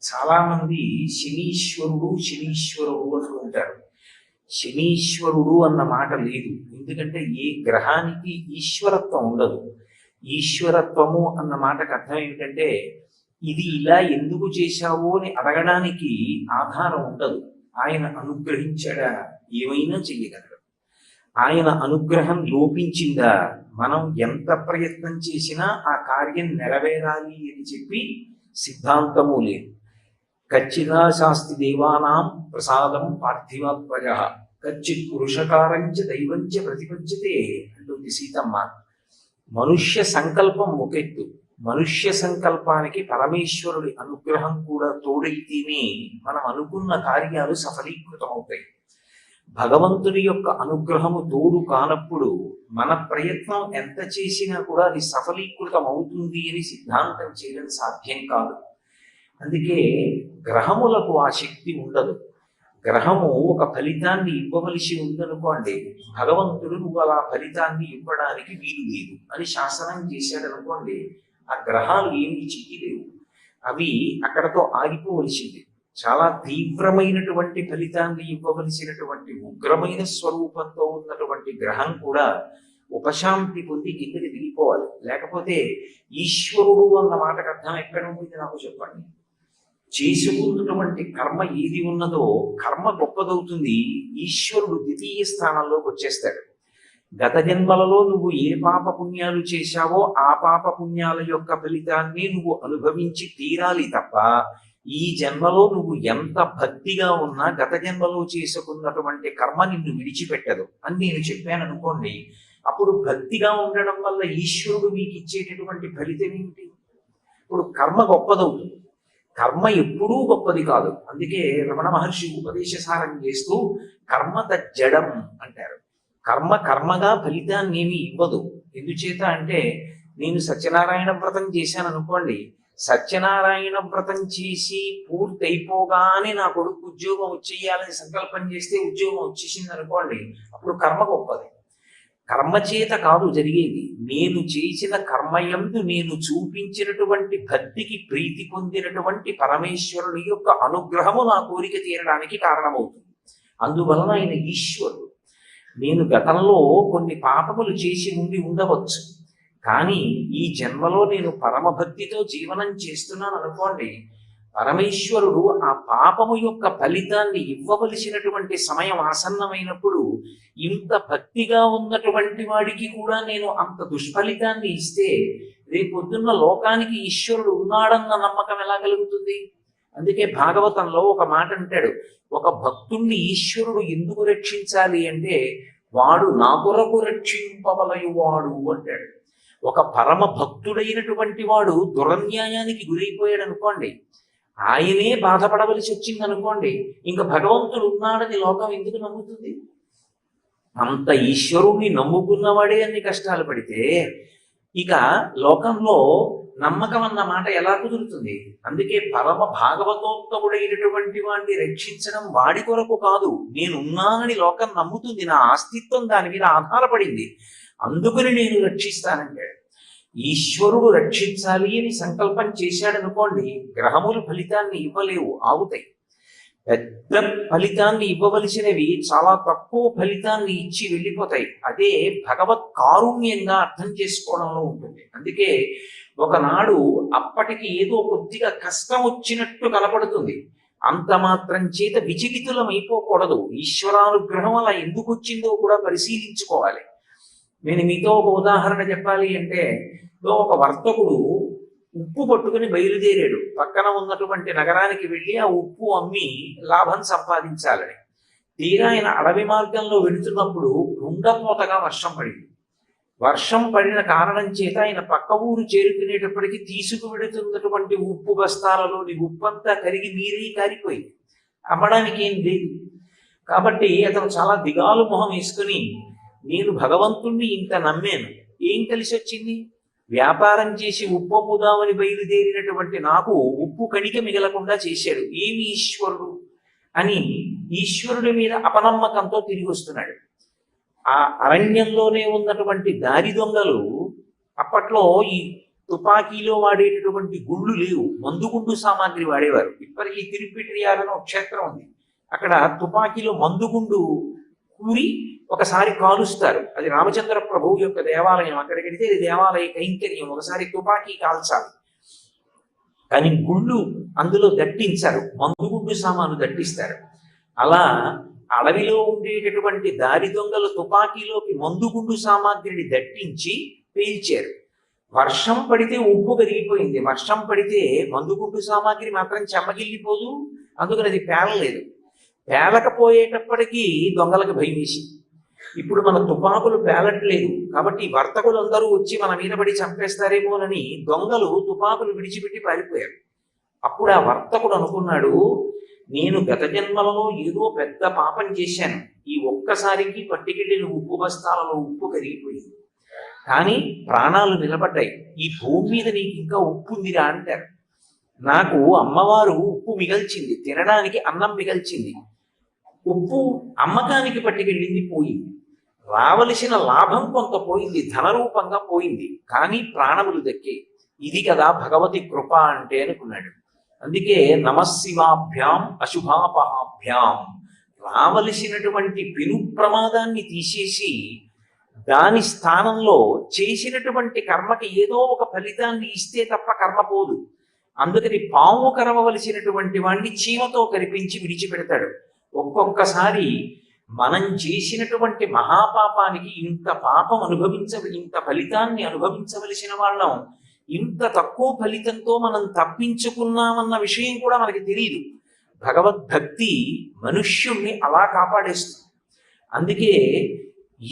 చాలామంది శనీశ్వరుడు శనీశ్వరుడు అంటూ ఉంటారు. శనీశ్వరుడు అన్న మాట లేదు. ఎందుకంటే ఏ గ్రహానికి ఈశ్వరత్వం ఉండదు. ఈశ్వరత్వము అన్న మాటకు అర్థం ఏమిటంటే ఇది ఇలా ఎందుకు చేశావు అని అడగడానికి ఆధారం ఉండదు. ఆయన అనుగ్రహించాడా ఏమైనా చెయ్యగలడు. ఆయన అనుగ్రహం లోపించిందా మనం ఎంత ప్రయత్నం చేసినా ఆ కార్యం నెరవేరాలి అని చెప్పి సిద్ధాంతము లేదు. కచ్చిదా శాస్తి దేవానాం ప్రసాదం పార్థివాత్మజ కచ్చిత్ పురుషకారంచ దైవంచ ప్రతిపద్యతే అంటుంది సీతమ్మ. మనుష్య సంకల్పం ఒకెత్తు, మనుష్య సంకల్పానికి పరమేశ్వరుడి అనుగ్రహం కూడా తోడైతేనే మనం అనుకున్న కార్యాలు సఫలీకృతమవుతాయి. భగవంతుడి యొక్క అనుగ్రహము తోడు కానప్పుడు మన ప్రయత్నం ఎంత చేసినా కూడా అది సఫలీకృతం అవుతుంది అని సిద్ధాంతం చేయడం సాధ్యం కాదు. అందుకే గ్రహములకు ఆ శక్తి ఉండదు. గ్రహము ఒక ఫలితాన్ని ఇవ్వవలసి ఉందనుకోండి, భగవంతుడు నువ్వు అలా ఫలితాన్ని ఇవ్వడానికి వీలు లేదు అని శాసనం చేశాడు అనుకోండి, ఆ గ్రహాలు ఏమీ చెయ్యలేవు. అవి అక్కడతో ఆగిపోవలసింది. చాలా తీవ్రమైనటువంటి ఫలితాన్ని ఇవ్వవలసినటువంటి ఉగ్రమైన స్వరూపంతో ఉన్నటువంటి గ్రహం కూడా ఉపశాంతి పొంది కిందకి దిగిపోవాలి. లేకపోతే ఈశ్వరుడు అన్న మాటకు అర్థం ఎక్కడ ఉంటుంది నాకు చెప్పండి. చేసుకున్నటువంటి కర్మ ఏది ఉన్నదో కర్మ గొప్పదవుతుంది, ఈశ్వరుడు ద్వితీయ స్థానంలోకి వచ్చేస్తాడు. గత జన్మలలో నువ్వు ఏ పాప పుణ్యాలు చేశావో ఆ పాప పుణ్యాల యొక్క ఫలితాన్ని నువ్వు అనుభవించి తీరాలి తప్ప ఈ జన్మలో నువ్వు ఎంత భక్తిగా ఉన్నా గత జన్మలో చేసుకున్నటువంటి కర్మ నిన్ను విడిచిపెట్టదు అని నేను చెప్పాను అనుకోండి. అప్పుడు భక్తిగా ఉండడం వల్ల ఈశ్వరుడు మీకు ఇచ్చేటటువంటి ఫలితం ఏమిటి? ఇప్పుడు కర్మ గొప్పదవుతుంది. కర్మ ఎప్పుడూ గొప్పది కాదు. అందుకే రమణ మహర్షి ఉపదేశసారం చేస్తూ కర్మ తజ్జడం అంటారు. కర్మ కర్మగా ఫలితాన్ని ఏమీ ఇవ్వదు. ఎందుచేత అంటే నేను సత్యనారాయణ వ్రతం చేశాను అనుకోండి, సత్యనారాయణ వ్రతం చేసి పూర్తయిపోగానే నా కొడుకు ఉద్యోగం వచ్చేయాలని సంకల్పం చేస్తే ఉద్యోగం వచ్చేసింది అనుకోండి, అప్పుడు కర్మ గొప్పది. కర్మ చేత కాదు జరిగేది, నేను చేసిన కర్మయందు నేను చూపించినటువంటి భక్తికి ప్రీతి పొందినటువంటి పరమేశ్వరుడి యొక్క అనుగ్రహము నా కోరిక తీరడానికి కారణమవుతుంది. అందువలన ఆయన ఈశ్వరుడు. నేను గతంలో కొన్ని పాపములు చేసి ఉండవచ్చు, కానీ ఈ జన్మలో నేను పరమభక్తితో జీవనం చేస్తున్నాను అనుకోండి, పరమేశ్వరుడు ఆ పాపము యొక్క ఫలితాన్ని ఇవ్వవలసినటువంటి సమయం ఆసన్నమైనప్పుడు ఇంత భక్తిగా ఉన్నటువంటి వాడికి కూడా నేను అంత దుష్ఫలితాన్ని ఇస్తే రేపొద్దున్న లోకానికి ఈశ్వరుడు ఉన్నాడన్న నమ్మకం ఎలా కలుగుతుంది? అందుకే భాగవతంలో ఒక మాట అంటాడు, ఒక భక్తుణ్ణి ఈశ్వరుడు ఎందుకు రక్షించాలి అంటే వాడు నా కొరకు రక్షింపవలయువాడు అంటాడు. ఒక పరమ భక్తుడైనటువంటి వాడు దురన్యాయానికి గురైపోయాడు అనుకోండి, ఆయనే బాధపడవలసి వచ్చింది అనుకోండి, ఇంకా భగవంతుడు ఉన్నాడని లోకం ఎందుకు నమ్ముతుంది? అంత ఈశ్వరుణ్ణి నమ్ముకున్నవాడే అన్ని కష్టాలు పడితే ఇక లోకంలో నమ్మకం అన్న మాట ఎలా కుదురుతుంది? అందుకే పరమ భాగవతోత్తముడైనటువంటి వాడిని రక్షించడం వాడి కొరకు కాదు, నేనున్నానని లోకం నమ్ముతుంది, నా అస్తిత్వం దాని మీద ఆధారపడింది, అందుకని నేను రక్షిస్తానంటాడు. ఈశ్వరుడు రక్షించాలి అని సంకల్పం చేశాడనుకోండి, గ్రహములు ఫలితాన్ని ఇవ్వలేవు, ఆగుతాయి. పెద్ద ఫలితాన్ని ఇవ్వవలసినవి చాలా తక్కువ ఫలితాన్ని ఇచ్చి వెళ్ళిపోతాయి. అదే భగవత్ కారుణ్యంగా అర్థం చేసుకోవడంలో ఉంటుంది. అందుకే ఒకనాడు అప్పటికి ఏదో కొద్దిగా కష్టం వచ్చినట్టు కనపడుతుంది, అంత మాత్రం చేత విచలితులం అయిపోకూడదు. ఈశ్వరానుగ్రహం అలా ఎందుకు వచ్చిందో కూడా పరిశీలించుకోవాలి. నేను మీతో ఒక ఉదాహరణ చెప్పాలి అంటే, ఒక వర్తకుడు ఉప్పు పట్టుకుని బయలుదేరాడు. పక్కన ఉన్నటువంటి నగరానికి వెళ్ళి ఆ ఉప్పు అమ్మి లాభం సంపాదించాలని. తీరా ఆయన అడవి మార్గంలో వెళుతున్నప్పుడు రుండపోతగా వర్షం పడింది. వర్షం పడిన కారణం చేత ఆయన పక్క ఊరు చేరుకునేటప్పటికి తీసుకువెడుతున్నటువంటి ఉప్పు బస్తాలలోని ఉప్పంతా కరిగి నీరై కారిపోయింది. అమ్మడానికి ఏం లేదు. కాబట్టి అతను చాలా దిగాలు మొహం వేసుకుని, నేను భగవంతుణ్ణి ఇంత నమ్మాను, ఏం కలిసి వచ్చింది? వ్యాపారం చేసి ఉప్పు అమ్ముదామని బయలుదేరినటువంటి నాకు ఉప్పు కణిక మిగలకుండా చేశాడు, ఏమి ఈశ్వరుడు అని ఈశ్వరుడి మీద అపనమ్మకంతో తిరిగి వస్తున్నాడు. ఆ అరణ్యంలోనే ఉన్నటువంటి దారి దొంగలు అప్పట్లో ఈ తుపాకీలో వాడేటటువంటి గుళ్ళు లేవు, మందుగుండు సామాగ్రి వాడేవారు. ఇప్పటికీ తిరుపిట్రియాలలో క్షేత్రం ఉంది, అక్కడ తుపాకీలో మందుగుండు కూరి ఒకసారి కాలుస్తారు. అది రామచంద్ర ప్రభువు యొక్క దేవాలయం, అక్కడికి వెళితే ఇది దేవాలయ కైంకర్యం, ఒకసారి తుపాకీ కాల్చాలి. కానీ గుళ్ళు అందులో దట్టించారు, మందుగుండు సామాను దట్టిస్తారు. అలా అడవిలో ఉండేటటువంటి దారి దొంగలు తుపాకీలోకి మందుగుండు సామాగ్రిని దట్టించి పేల్చారు. వర్షం పడితే ఉప్పు కరిగిపోయింది, వర్షం పడితే మందుగుండు సామాగ్రి మాత్రం చెమ్మగిల్లిపోదు, అందుకని అది పేలలేదు. పేలకపోయేటప్పటికీ దొంగలకు భయం వేసింది. ఇప్పుడు మన తుపాకులు పేలట్లేదు కాబట్టి వర్తకులందరూ వచ్చి మన మీద పడి చంపేస్తారేమోనని దొంగలు తుపాకులు విడిచిపెట్టి పారిపోయారు. అప్పుడు ఆ వర్తకుడు అనుకున్నాడు, నేను గత జన్మలలో ఏదో పెద్ద పాపం చేశాను, ఈ ఒక్కసారికి పట్టుకెళ్ళిన ఉప్పు బస్తాలలో ఉప్పు కరిగిపోయింది, కానీ ప్రాణాలు నిలబడ్డాయి, ఈ భూమి మీద నీకు ఇంకా ఉప్పు ఉందిరా అంటారు. నాకు అమ్మవారు ఉప్పు మిగల్చింది, తినడానికి అన్నం మిగల్చింది, ఉప్పు అమ్మకానికి పట్టుకెళ్ళింది పోయింది, రావలసిన లాభం కొంత పోయింది, ధనరూపంగా పోయింది, కానీ ప్రాణములు దక్కే. ఇది కదా భగవతి కృప అంటే అనుకున్నాడు. అందుకే నమశివాభ్యాం అశుభాపహాభ్యాం, రావలసినటువంటి పెను ప్రమాదాన్ని తీసేసి దాని స్థానంలో చేసినటువంటి కర్మకి ఏదో ఒక ఫలితాన్ని ఇస్తే తప్ప కర్మ పోదు. అందుకని పాము కరవలసినటువంటి వాణ్ణి చీమతో కరిపించి విడిచిపెడతాడు. ఒక్కొక్కసారి మనం చేసినటువంటి మహాపాపానికి ఇంత పాపం ఇంత ఫలితాన్ని అనుభవించవలసిన వాళ్ళం ఇంత తక్కువ ఫలితంతో మనం తప్పించుకున్నామన్న విషయం కూడా మనకి తెలియదు. భగవద్భక్తి మనుష్యుణ్ణి అలా కాపాడేస్తుంది. అందుకే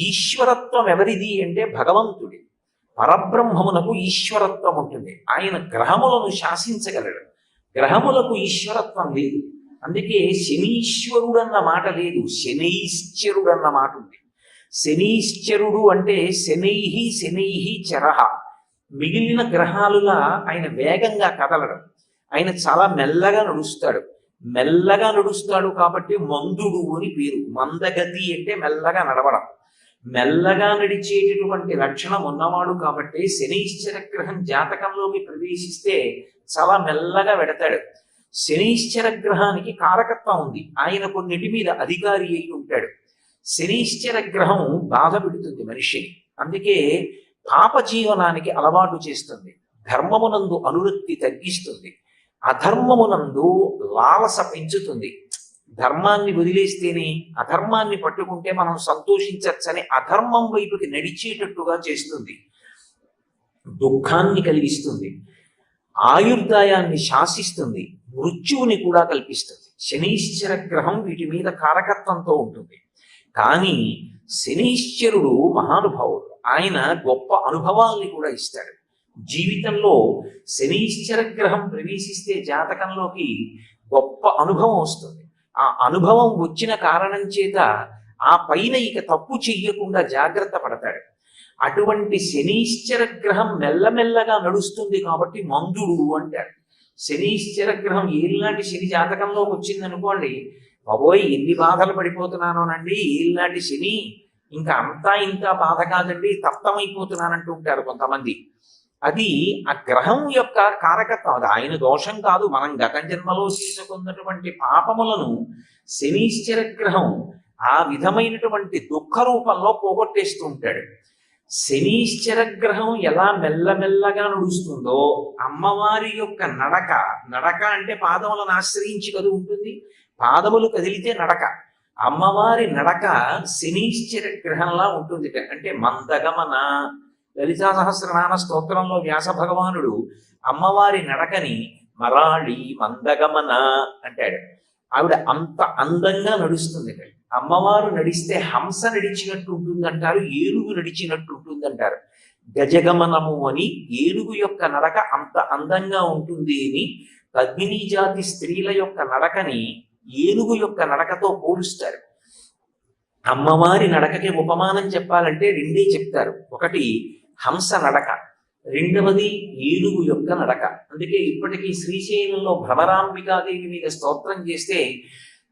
ఈశ్వరత్వం ఎవరిది అంటే భగవంతుడి. పరబ్రహ్మమునకు ఈశ్వరత్వం ఉంటుంది, ఆయన గ్రహములను శాసించగలడు, గ్రహములకు ఈశ్వరత్వం లేదు. అందుకే శనీశ్వరుడు అన్న మాట లేదు, శనైశ్చరుడు అన్న మాట ఉంది. శనీశ్చరుడు అంటే శనైహి శనైహి చరహ, మిగిలిన గ్రహాలుగా ఆయన వేగంగా కదలడం, ఆయన చాలా మెల్లగా నడుస్తాడు. మెల్లగా నడుస్తాడు కాబట్టి మందుడు అని పేరు. మందగతి అంటే మెల్లగా నడవడం, మెల్లగా నడిచేటటువంటి లక్షణం ఉన్నవాడు కాబట్టి శనైశ్చర గ్రహం జాతకంలోకి ప్రవేశిస్తే చాలా మెల్లగా వెడతాడు. శనైశ్చర గ్రహానికి కారకత్వం ఉంది, ఆయన కొన్నిటి మీద అధికారి అయి ఉంటాడు. శనైశ్చర గ్రహం బాధ పెడుతుంది మనిషిని, అందుకే పాప జీవనానికి అలవాటు చేస్తుంది, ధర్మమునందు అనురక్తి తగ్గిస్తుంది, అధర్మమునందు లాలస పెంచుతుంది. ధర్మాన్ని వదిలేస్తేనే అధర్మాన్ని పట్టుకుంటే మనం సంతోషించచ్చని అధర్మం వైపుకి నడిచేటట్టుగా చేస్తుంది, దుఃఖాన్ని కలిగిస్తుంది, ఆయుర్దాయాన్ని శాసిస్తుంది, మృత్యువుని కూడా కల్పిస్తుంది. శనీశ్చర గ్రహం వీటి మీద కారకత్వంతో ఉంటుంది. కానీ శనీశ్వరుడు మహానుభావుడు, ఆయన గొప్ప అనుభవాల్ని కూడా ఇస్తాడు. జీవితంలో శనీశ్చర గ్రహం ప్రవేశిస్తే జాతకంలోకి గొప్ప అనుభవం వస్తుంది. ఆ అనుభవం వచ్చిన కారణం చేత ఆ పైన ఇక తప్పు చెయ్యకుండా జాగ్రత్త పడతాడు. అటువంటి శనీశ్చర గ్రహం మెల్లమెల్లగా నడుస్తుంది కాబట్టి మందుడు అంటారు. శనీశ్చర గ్రహం ఏలినాటి శని జాతకంలోకి వచ్చింది అనుకోండి, బాబోయ్ ఎన్ని బాధలు పడిపోతున్నానోనండి, ఏలినాటి శని ఇంకా అంతా ఇంకా బాధ కాదండి, తప్తమైపోతున్నానంటూ ఉంటారు కొంతమంది. అది ఆ గ్రహం యొక్క కారకత్వం, అది ఆయన దోషం కాదు. మనం గత జన్మలో చేసుకున్నటువంటి పాపములను శనీశ్చర గ్రహం ఆ విధమైనటువంటి దుఃఖ రూపంలో పోగొట్టేస్తూ ఉంటాడు. శనీశ్చర గ్రహం ఎలా మెల్లమెల్లగా నడుస్తుందో అమ్మవారి యొక్క నడక, నడక అంటే పాదములను ఆశ్రయించి కదు ఉంటుంది, పాదములు కదిలితే నడక. అమ్మవారి నడక శనీశ్చర గ్రహంలా ఉంటుంది. అంటే మందగమన, లలితా సహస్రనామ స్తోత్రంలో వ్యాస భగవానుడు అమ్మవారి నడకని మరాళి మందగమన అంటాడు. ఆవిడ అంత అందంగా నడుస్తుంది. అమ్మవారు నడిస్తే హంస నడిచినట్టు ఉంటుందంటారు, ఏనుగు నడిచినట్టు ఉంటుందంటారు. గజగమనము అని ఏనుగు యొక్క నడక అంత అందంగా ఉంటుంది అని పద్మినీ జాతి స్త్రీల యొక్క నడకని ఏనుగు యొక్క నడకతో పోలుస్తారు. అమ్మవారి నడకకి ఉపమానం చెప్పాలంటే రెండే చెప్తారు. ఒకటి హంస నడక, రెండవది ఏనుగు యొక్క నడక. అందుకే ఇప్పటికీ శ్రీశైలంలో భ్రమరాంబికాదేవి మీద స్తోత్రం చేస్తే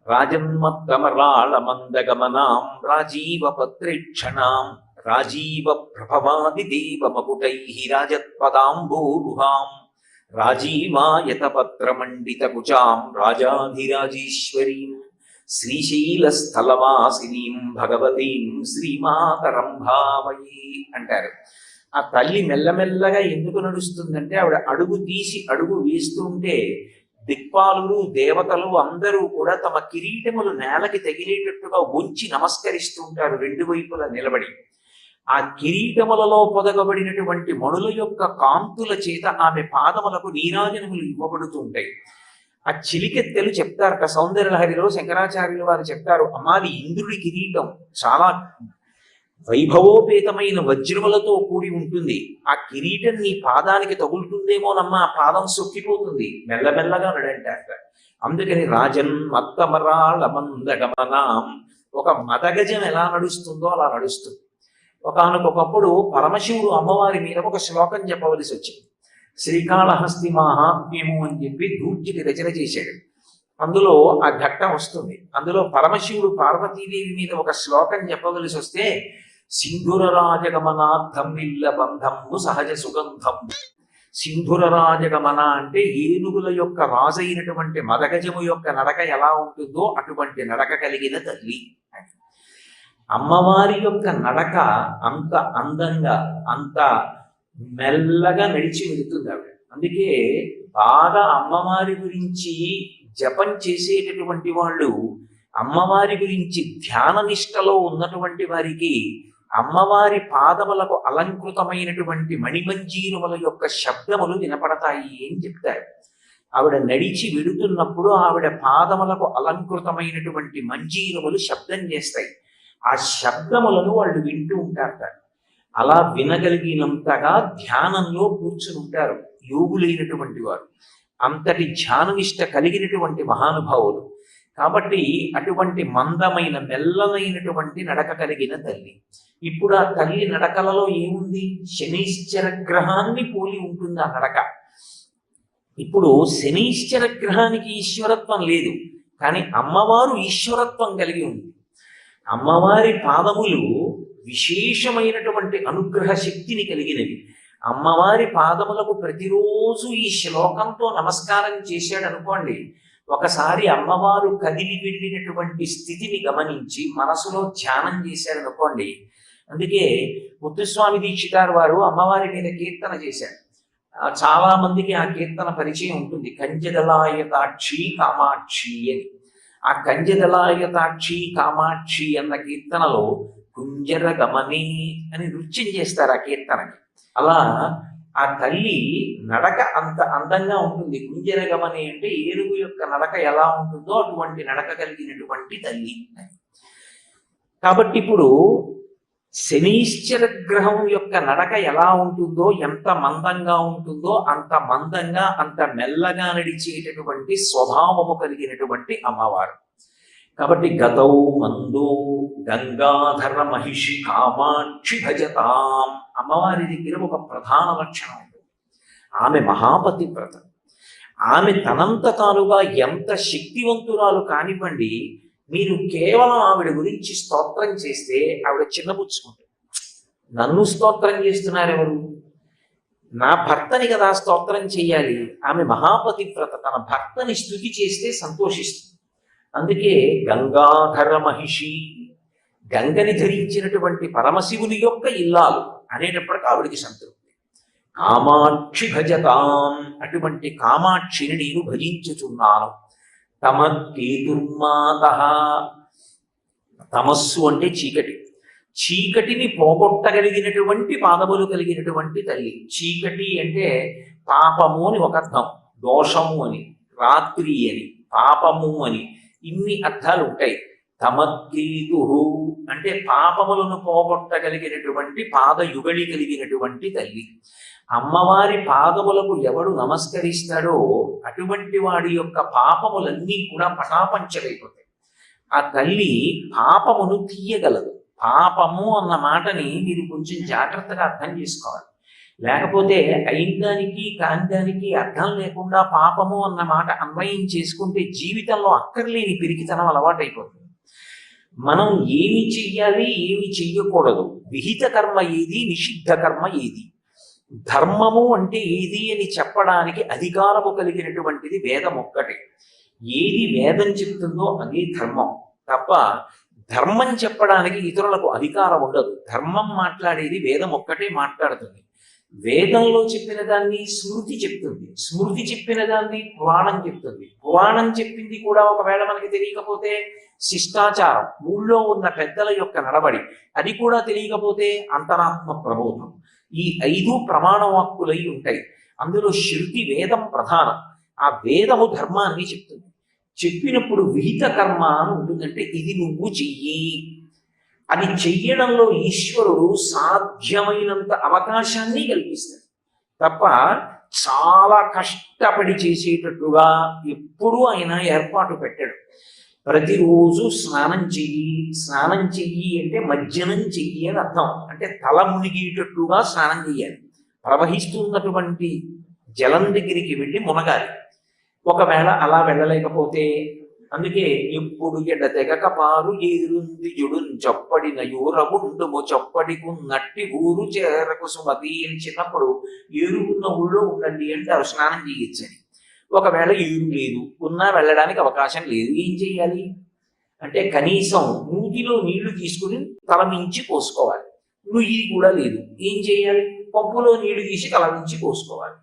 రాజన్మత్తమరాళ మందగమనాం రాజీవ పత్రేక్షణాం రాజీవ ప్రభవాది దేవమకుటై రాజత్పదాంబోరుహాం రాజీవాయతపత్రమండిత కుచాం రాజాధిరాజేశ్వరీం శ్రీశైలస్థలవాసినీం భగవతీం శ్రీమాతరం భావయే అంటారు. ఆ తల్లి మెల్లమెల్లగా ఎందుకు నడుస్తుందంటే ఆవిడ అడుగు తీసి అడుగు వేస్తుంటే దిక్పాలులు దేవతలు అందరూ కూడా తమ కిరీటములు నేలకి తగిలేటట్టుగా ఉంచి నమస్కరిస్తుంటారు రెండు వైపులా నిలబడి. ఆ కిరీటములలో పొదగబడినటువంటి మణుల యొక్క కాంతుల చేత ఆమె పాదములకు నీరాజనములు ఇవ్వబడుతూ ఉంటాయి. ఆ చిలికెత్తెలు చెప్తారట సౌందర్యలహరిలో శంకరాచార్యులు వారు చెప్తారు, అమ్మాది ఇంద్రుడి కిరీటం చాలా వైభవోపేతమైన వజ్రములతో కూడి ఉంటుంది. ఆ కిరీటం నీ పాదానికి తగులుతుందేమోనమ్మా, ఆ పాదం సొక్కిపోతుంది, మెల్లమెల్లగా నడంటారట. అందుకని రాజన్ మత్తమరాళ మందగమనాం, ఒక మదగజం ఎలా నడుస్తుందో అలా నడుస్తుంది. ఒకనకొకప్పుడు పరమశివుడు అమ్మవారి మీద ఒక శ్లోకం చెప్పవలసి వచ్చింది. శ్రీకాళహస్తి మాహాత్మ్యము అని చెప్పి దూర్జికి రచన చేశాడు. అందులో ఆ ఘట్టం వస్తుంది. అందులో పరమశివుడు పార్వతీదేవి మీద ఒక శ్లోకం చెప్పవలసి వస్తే, సింధుర రాజగమనార్థం ఇల్ల బంధము సహజ సుగంధం. సింధుర రాజగమన అంటే ఏనుగుల యొక్క రాజైనటువంటి మదగజము యొక్క నడక ఎలా ఉంటుందో అటువంటి నడక కలిగిన తల్లి. అమ్మవారి యొక్క నడక అంత అందంగా అంత మెల్లగా నడిచి వెళుతుంది ఆవిడ. అందుకే బాగా అమ్మవారి గురించి జపం చేసేటటువంటి వాళ్ళు, అమ్మవారి గురించి ధ్యాన నిష్టలో ఉన్నటువంటి వారికి అమ్మవారి పాదములకు అలంకృతమైనటువంటి మణిమంజీరముల యొక్క శబ్దములు వినపడతాయి అని చెప్తారు. ఆవిడ నడిచి వెడుతున్నప్పుడు ఆవిడ పాదములకు అలంకృతమైనటువంటి మంజీరములు శబ్దం చేస్తాయి. ఆ శబ్దములను వాళ్ళు వింటూ ఉంటారట. అలా వినగలిగినంతగా ధ్యానంలో కూర్చుని ఉంటారు యోగులైనటువంటి వారు. అంతటి ధ్యాననిష్ట కలిగినటువంటి మహానుభావులు. కాబట్టి అటువంటి మందమైన మెల్లనైనటువంటి నడక కలిగిన తల్లి. ఇప్పుడు ఆ తల్లి నడకలలో ఏముంది? శనీశ్చర గ్రహాన్ని పోలి ఉంటుంది ఆ నడక. ఇప్పుడు శనీశ్చర గ్రహానికి ఈశ్వరత్వం లేదు, కానీ అమ్మవారు ఈశ్వరత్వం కలిగి ఉంది. అమ్మవారి పాదములు విశేషమైనటువంటి అనుగ్రహ శక్తిని కలిగినవి. అమ్మవారి పాదములకు ప్రతిరోజు ఈ శ్లోకంతో నమస్కారం చేశాడు అనుకోండి, ఒకసారి అమ్మవారు కదిలి వెళ్ళినటువంటి స్థితిని గమనించి మనసులో ధ్యానం చేశాడు అనుకోండి. అందుకే ముత్తుస్వామి దీక్షితారు వారు అమ్మవారి మీద కీర్తన చేశారు. చాలా మందికి ఆ కీర్తన పరిచయం ఉంటుంది, కంజదలాయతాక్షి కామాక్షి అని. ఆ కంజదలాయతాక్షి కామాక్షి అన్న కీర్తనలో కుంజర గమని అని నృత్యం చేస్తారు ఆ కీర్తనకి. అలా ఆ తల్లి నడక అంత అందంగా ఉంటుంది. కుంజర గమని అంటే ఏనుగు యొక్క నడక ఎలా ఉంటుందో అటువంటి నడక కలిగినటువంటి తల్లి. కాబట్టి ఇప్పుడు శనీశ్చర గ్రహం యొక్క నడక ఎలా ఉంటుందో, ఎంత మందంగా ఉంటుందో అంత మందంగా అంత మెల్లగా నడిచేటటువంటి స్వభావము కలిగినటువంటి అమ్మవారు. కాబట్టి గతౌ మందో గంగాధర మహిషి కామాక్షి భజతాం. అమ్మవారి దగ్గర ఒక ప్రధాన లక్షణం ఉంటుంది, ఆమె మహాపతివ్రత. ఆమె తనంత తానుగా ఎంత శక్తివంతురాలు కానివ్వండి, మీరు కేవలం ఆవిడ గురించి స్తోత్రం చేస్తే ఆవిడ చిన్నపుచ్చుకుంటుంది. నన్ను స్తోత్రం చేస్తున్నారు ఎవరు? నా భర్తని కదా స్తోత్రం చేయాలి. ఆమె మహాపతివ్రత, తన భర్తని స్తుతి చేస్తే సంతోషిస్తుంది. అందుకే గంగాధర మహిషి, గంగని ధరించినటువంటి పరమశివుని యొక్క ఇల్లాలు అనేటప్పటికీ ఆవిడికి సంతృప్తి. కామాక్షి భజతాం, అటువంటి కామాక్షిని నేను భజించుచున్నాను. తమకేతుర్మాత, తమస్సు అంటే చీకటి, చీకటిని పోగొట్టగలిగినటువంటి పాదములు కలిగినటువంటి తల్లి. చీకటి అంటే పాపము అని ఒక అర్థం, దోషము అని, రాత్రి అని, పాపము అని, ఇన్ని అర్థాలు ఉంటాయి. తమకేతు అంటే పాపములను పోగొట్టగలిగినటువంటి పాదయుగళి కలిగినటువంటి తల్లి. అమ్మవారి పాదములకు ఎవడు నమస్కరిస్తాడో అటువంటి వాడి యొక్క పాపములన్నీ కూడా పటాపంచలైపోతాయి. ఆ తల్లి పాపమును తీయగలదు. పాపము అన్న మాటని మీరు కొంచెం జాగ్రత్తగా అర్థం చేసుకోవాలి. లేకపోతే అయిందానికి కాందానికి అర్థం లేకుండా పాపము అన్న మాట అన్వయం చేసుకుంటే జీవితంలో అక్కర్లేని పిరికితనం అలవాటైపోతుంది. మనం ఏమి చెయ్యాలి ఏమి చెయ్యకూడదు విహిత కర్మ ఏది, నిషిద్ధ కర్మ ఏది, ధర్మము అంటే ఏది అని చెప్పడానికి అధికారము కలిగినటువంటిది వేదం ఒక్కటే. ఏది వేదం చెప్తుందో అదే ధర్మం తప్ప ధర్మం చెప్పడానికి ఇతరులకు అధికారం ఉండదు. ధర్మం మాట్లాడేది వేదం ఒక్కటే మాట్లాడుతుంది. వేదంలో చెప్పిన దాన్ని స్మృతి చెప్తుంది, స్మృతి చెప్పిన దాన్ని పురాణం చెప్తుంది, పురాణం చెప్పింది కూడా ఒకవేళ మనకి తెలియకపోతే శిష్టాచారం, ఊళ్ళో ఉన్న పెద్దల యొక్క నడవడి, అది కూడా తెలియకపోతే అంతరాత్మ ప్రబోధం. ఈ 5 ప్రమాణ వాక్కులై ఉంటాయి. అందులో శృతి వేదం ప్రధానం. ఆ వేదము ధర్మాన్ని చెప్తుంది. చెప్పినప్పుడు విహిత కర్మ అని ఉంటుందంటే ఇది నువ్వు చెయ్యి. అది చెయ్యడంలో ఈశ్వరుడు సాధ్యమైనంత అవకాశాన్ని కల్పిస్తాడు తప్ప చాలా కష్టపడి చేసేటట్టుగా ఎప్పుడూ ఆయన ఏర్పాటు పెట్టాడు. ప్రతిరోజు స్నానం చెయ్యి, స్నానం చెయ్యి అంటే మజ్జనం చెయ్యి అని అర్థం. అంటే తల మునిగేటట్టుగా స్నానం చెయ్యాలి. ప్రవహిస్తున్నటువంటి జలం దగ్గరికి వెళ్ళి మునగాలి. ఒకవేళ అలా వెళ్ళలేకపోతే, అందుకే ఎప్పుడు ఎడ తెగక పారు ఏరుంది జుడున్ చప్పడి నయూరముండుము చప్పడికు నట్టి ఊరు చేరకు సుమతి అని చిన్నప్పుడు ఏరుకున్న ఊళ్ళో ఉండండి అంటారు స్నానం చేయొచ్చని. ఒకవేళ ఏరు లేదు, ఉన్నా వెళ్ళడానికి అవకాశం లేదు, ఏం చేయాలి అంటే కనీసం నూతిలో నీళ్లు తీసుకుని తల మించి పోసుకోవాలి. నుయ్యి కూడా లేదు, ఏం చేయాలి, పప్పులో నీళ్లు తీసి తల మించి పోసుకోవాలి.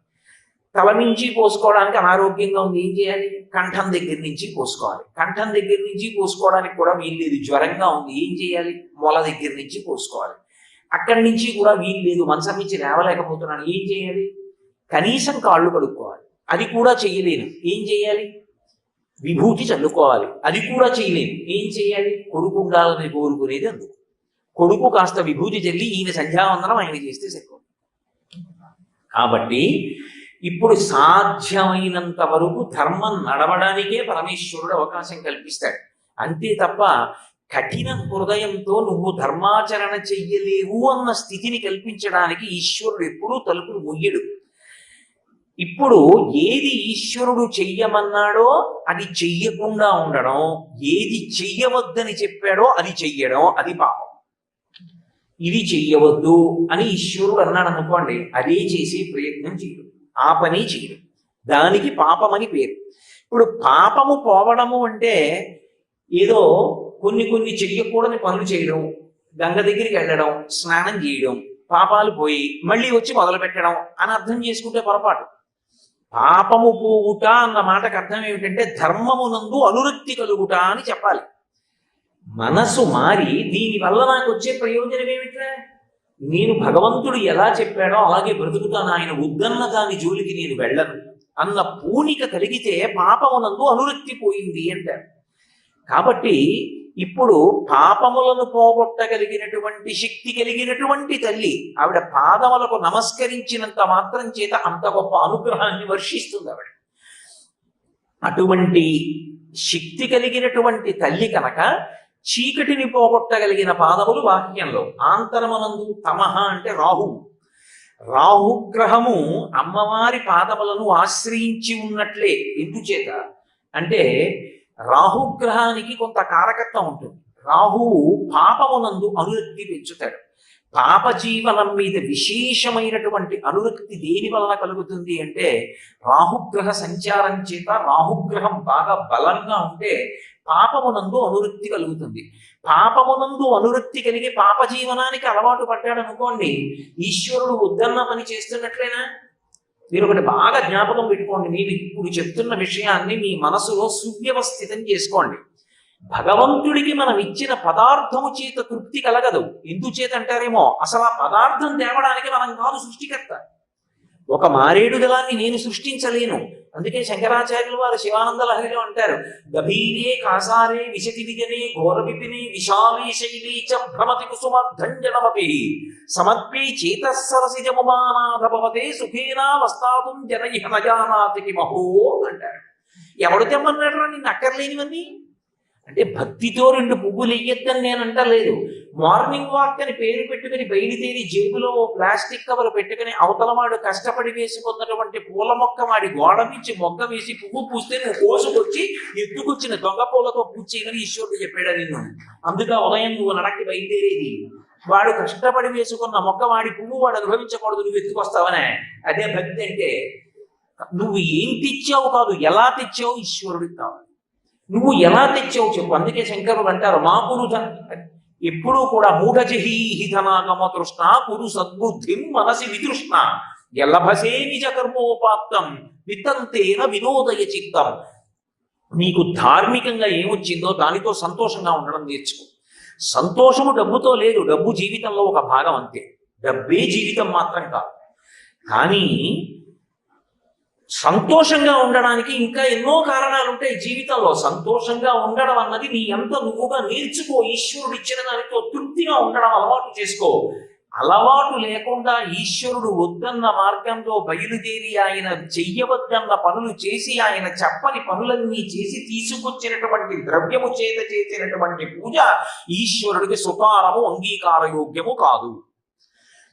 తల నుంచి పోసుకోవడానికి అనారోగ్యంగా ఉంది, ఏం చేయాలి, కంఠం దగ్గర నుంచి పోసుకోవాలి. కంఠం దగ్గర నుంచి పోసుకోవడానికి కూడా వీలు లేదు, జ్వరంగా ఉంది, ఏం చేయాలి, మొల దగ్గర నుంచి పోసుకోవాలి. అక్కడి నుంచి కూడా వీలు లేదు, మంచం నుంచి లేవలేకపోతున్నాను, ఏం చేయాలి, కనీసం కాళ్ళు కడుక్కోవాలి. అది కూడా చేయలేను, ఏం చేయాలి, విభూతి చల్లుకోవాలి. అది కూడా చేయలేను, ఏం చేయాలి, కొడుకు ఉండాలని కోరుకునేది అందుకు. కొడుకు కాస్త విభూతి చల్లి ఈయన సంధ్యావందనం ఆయన చేస్తే సరిపోతుంది. కాబట్టి ఇప్పుడు సాధ్యమైనంత వరకు ధర్మం నడవడానికే పరమేశ్వరుడు అవకాశం కల్పిస్తాడు. అంతే తప్ప కఠిన హృదయంతో నువ్వు ధర్మాచరణ చెయ్యలేవు అన్న స్థితిని కల్పించడానికి ఈశ్వరుడు ఎప్పుడూ తలుపులు ముయ్యడు. ఇప్పుడు ఏది ఈశ్వరుడు చెయ్యమన్నాడో అది చెయ్యకుండా ఉండడం, ఏది చెయ్యవద్దని చెప్పాడో అది చెయ్యడం, అది పాపం. ఇది చెయ్యవద్దు అని ఈశ్వరుడు అన్నాడు అనుకోండి, అదే చేసే ప్రయత్నం చేయడు, ఆ పని చేయడం, దానికి పాపమని పేరు. ఇప్పుడు పాపము పోవడము అంటే ఏదో కొన్ని చెయ్యకూడని పనులు చేయడం, గంగ దగ్గరికి వెళ్ళడం, స్నానం చేయడం, పాపాలు పోయి మళ్ళీ వచ్చి మొదలు పెట్టడం అని అర్థం చేసుకుంటే పొరపాటు. పాపము పోవుట అన్న మాటకు అర్థం ఏమిటంటే ధర్మమునందు అనురక్తి కలుగుట అని చెప్పాలి. మనసు మారి దీనివల్ల నాకు వచ్చే ప్రయోజనం ఏమిట్రా, నేను భగవంతుడు ఎలా చెప్పాడో అలాగే బ్రతుకుతాను, ఆయన వద్దన్న దాని జోలికి నేను వెళ్ళను అన్న పూనిక కలిగితే పాపమునందు అనురక్తి పోయింది అంటారు. కాబట్టి ఇప్పుడు పాపములను పోగొట్టగలిగినటువంటి శక్తి కలిగినటువంటి తల్లి ఆవిడ పాదములకు నమస్కరించినంత మాత్రం చేత అంత గొప్ప అనుగ్రహాన్ని వర్షిస్తుంది ఆవిడ. అటువంటి శక్తి కలిగినటువంటి తల్లి కనుక చీకటిని పోగొట్టగలిగిన పాదములు వాక్యంలో. ఆంతరమునందు తమహ అంటే రాహువు, రాహుగ్రహము అమ్మవారి పాదములను ఆశ్రయించి ఉన్నట్లే. ఎందుచేత అంటే రాహుగ్రహానికి కొంత కారకత్వం ఉంటుంది. రాహువు పాపమునందు అనురక్తి పెంచుతాడు. పాప జీవనం మీద విశేషమైనటువంటి అనురక్తి దేని వలన కలుగుతుంది అంటే రాహుగ్రహ సంచారం చేత. రాహుగ్రహం బాగా బలంగా ఉంటే పాపమునందు అనురక్తి కలుగుతుంది. పాపమునందు అనురక్తి కలిగి పాప జీవనానికి అలవాటు పడ్డాడు అనుకోండి, ఈశ్వరుడు వద్దన్న పని చేస్తున్నట్లేనా? మీరు ఒకటి బాగా జ్ఞాపకం పెట్టుకోండి, నేను ఇప్పుడు చెప్తున్న విషయాన్ని మీ మనసులో సువ్యవస్థితం చేసుకోండి. భగవంతుడికి మనం ఇచ్చిన పదార్థము చేత తృప్తి కలగదు. ఎందుచేత అంటారేమో, అసలు ఆ పదార్థం తేవడానికి మనం కాదు సృష్టికర్త. ఒక మారేడు దళాన్ని నేను సృష్టించలేను. అందుకే శంకరాచార్యులు వారు శివానంద లహరిలో అంటారు, గభీరే కాసారే విశతి విజనే ఘోర విపినే విశాలే శైలీ చ భ్రమతి కుసుమర్ధంజనమపి సమర్పే చేతస్సరసిజముమానాథ భవతే సుఖేనా వస్తాతుం జనయిహ నజానాతికి మహో అంటారు. ఎవడు తెమ్మన్నాడు రా నిన్ను అక్కర్లేనివన్నీ అంటే భక్తితో 2 పువ్వులు ఇయ్యొద్దని నేను అంటలేదు. మార్నింగ్ వాక్ అని పేరు పెట్టుకుని బయలుదేరి జేబులో ప్లాస్టిక్ కవర్ పెట్టుకుని అవతలవాడు కష్టపడి వేసుకున్నటువంటి పూల మొక్క వాడి గోడ నుంచి మొగ్గ వేసి పువ్వు పూస్తే నువ్వు కోసుకొచ్చి ఎత్తుకొచ్చిన దొంగ పూలతో పూజ చేయమని ఈశ్వరుడు చెప్పాడు నిన్ను. అందుకే ఉదయం నువ్వు నడక్కి బయలుదేరేది. వాడు కష్టపడి వేసుకున్న మొక్క వాడి పువ్వు వాడు అనుభవించకూడదు, నువ్వు ఎత్తుకొస్తావనే. అదే భక్తి అంటే. నువ్వు ఏం తెచ్చావు కాదు, ఎలా తెచ్చావు ఈశ్వరుడికి కావాలి. నువ్వు ఎలా తెచ్చావు చెప్పు. అందుకే శంకరులు అంటారు మా పురుధ ఎప్పుడూ కూడా మూఢజహీహి ధనాగమ తృష్ణ కురు సద్బుద్ధిం మనసి వితృష్ణ ఎల్లభసే నిజ కర్మోపాత్తం వితంతేన వినోదయ చిత్తం. నీకు ధార్మికంగా ఏమొచ్చిందో దానితో సంతోషంగా ఉండడం నేర్చుకో. సంతోషము డబ్బుతో లేదు, డబ్బు జీవితంలో ఒక భాగం అంతే, డబ్బే జీవితం మాత్రం కాదు. కానీ సంతోషంగా ఉండడానికి ఇంకా ఎన్నో కారణాలు ఉంటాయి జీవితంలో. సంతోషంగా ఉండడం అన్నది నీ ఎంత నువ్వుగా నేర్చుకో. ఈశ్వరుడు ఇచ్చిన దానితో తృప్తిగా ఉండడం అలవాటు చేసుకో. అలవాటు లేకుండా ఈశ్వరుడు వద్దన్న మార్గంలో బయలుదేరి ఆయన చెయ్యవద్దన్న పనులు చేసి ఆయన చెప్పని పనులన్నీ చేసి తీసుకొచ్చినటువంటి ద్రవ్యము చేత చేసినటువంటి పూజ ఈశ్వరుడికి సుకారము అంగీకారయోగ్యము కాదు.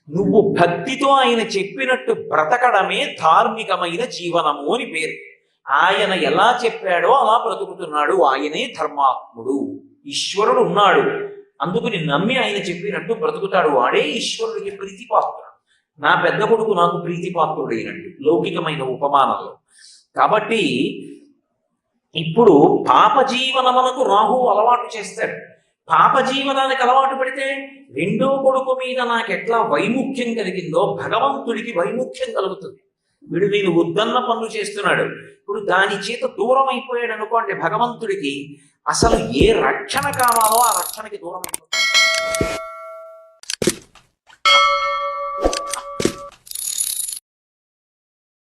నువ్వు భక్తితో ఆయన చెప్పినట్టు బ్రతకడమే ధార్మికమైన జీవనము అని పేరు. ఆయన ఎలా చెప్పాడో అలా బ్రతుకుతున్నాడు, ఆయనే ధర్మాత్ముడు. ఈశ్వరుడు ఉన్నాడు, అందుకుని నమ్మి ఆయన చెప్పినట్టు బ్రతుకుతాడు, వాడే ఈశ్వరుడికి ప్రీతిపాత్రుడు. నా పెద్ద కొడుకు నాకు ప్రీతిపాత్రుడు అయినట్టు లౌకికమైన ఉపమానంలో. కాబట్టి ఇప్పుడు పాప జీవనమునకు రాహువు అలవాటు చేస్తాడు. పాప జీవనానికి అలవాటు పడితే రెండో కొడుకు మీద నాకు ఎట్లా వైముఖ్యం కలిగిందో భగవంతుడికి వైముఖ్యం కలుగుతుంది. వీడు నేను వద్దన్న పనులు చేస్తున్నాడు, ఇప్పుడు దాని చేత దూరం అయిపోయాడు అనుకోండి భగవంతుడికి, అసలు ఏ రక్షణ కావాలో ఆ రక్షణకి దూరం అయిపోతుంది.